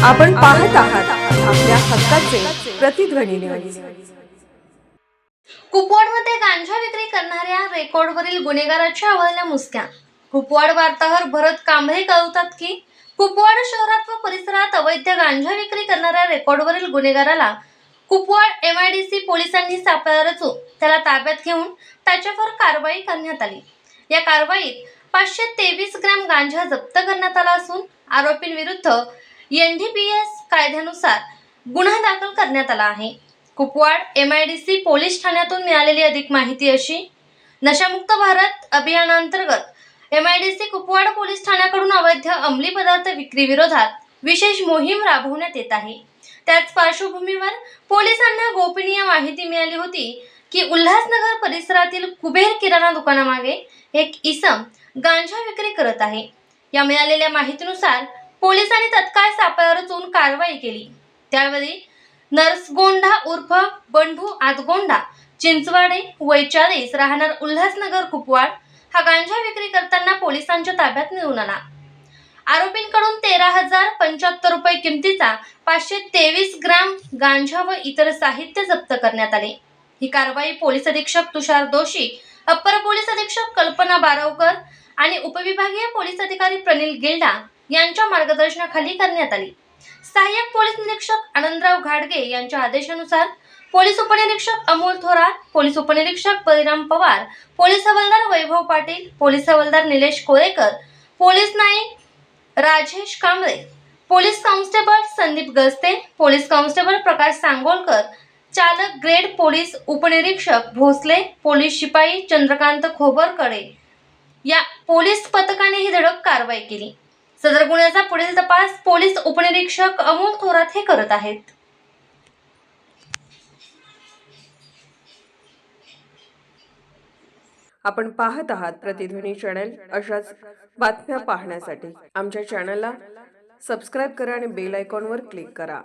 आपण पाहत आहात आपल्या हक्काचे प्रतिध्वनी न्यूज। कुपवाडमध्ये गांजा विक्री करणाऱ्या रेकॉर्डवरील गुन्हेगाराच्या हवाल्या मुसक्या। कुपवाड वार्ताहर भरत कांबळे कळवतात की कुपवाड शहरात व परिसरात अवैध गांजा विक्री करणाऱ्या रेकॉर्डवरील गुन्हेगाराला कुपवाड MIDC पोलिसांनी सापळा रचून त्याला ताब्यात घेऊन त्याच्यावर कारवाई करण्यात आली। या कारवाईत 523 ग्रॅम गांजा जप्त करण्यात आला असून आरोपींविरुद्ध NDPS कायद्यानुसार गुन्हा दाखल करण्यात आला आहे। कुपवाड MIDC पोलीस ठाण्यातून मिळालेली अधिक माहिती अशी, नशामुक्त भारत अभियानांतर्गत MIDC कुपवाड पोलीस ठाण्याकडून अवैध अंमली पदार्थ विक्री विरोधात विशेष मोहीम राबवण्यात येत आहे। त्याच पार्श्वभूमीवर पोलिसांना गोपनीय माहिती मिळाली होती की उल्हासनगर परिसरातील कुबेर किराणा दुकानामागे एक इसम गांजा विक्री करत आहे। या मिळालेल्या माहितीनुसार पोलिसांनी तत्काळ सापळा रचून कारवाई केली। त्यावेळी नरसगोंडा उर्फ बंडू आदगोंडा चिंचवाडे वय 40 राहणार उल्हासनगर कुपवाड हा गांजा विक्री करताना पोलिसांच्या ताब्यात मिळून आला। आरोपींकडून 13,075 रुपये किमतीचा 523 ग्राम गांजा व इतर साहित्य जप्त करण्यात आले। ही कारवाई पोलीस अधीक्षक तुषार दोशी, अप्पर पोलीस अधीक्षक कल्पना बारावकर आणि उपविभागीय पोलीस अधिकारी प्रनिल गिल्डा यांच्या मार्गदर्शनाखाली करण्यात आली। सहाय्यक पोलीस निरीक्षक आनंदराव घाडगे यांच्या आदेशानुसार पोलीस उपनिरीक्षक अमोल थोरात, पोलीस उपनिरीक्षक बळीराम पवार, पोलीस हवालदार वैभव पाटील, पोलीस हवालदार Nilesh Kolekar, police Naik Rajesh Kamble, police constable Sandeep Gaste, police constable Prakash Sangolkar, चालक ग्रेड पोलीस उपनिरीक्षक भोसले, पोलीस शिपाई चंद्रकांत खोबरकडे या पोलीस पथकाने ही धडक कारवाई केली। सदर गुन्ह्याचा पुढील तपास पोलीस उपनिरीक्षक अमोल थोरात हे करत आहेत। आपण पाहत आहात प्रतिध्वनी चॅनल। अशाच बातम्या पाहण्यासाठी आमच्या चॅनलला सबस्क्राइब करा आणि बेल आयकॉनवर क्लिक करा।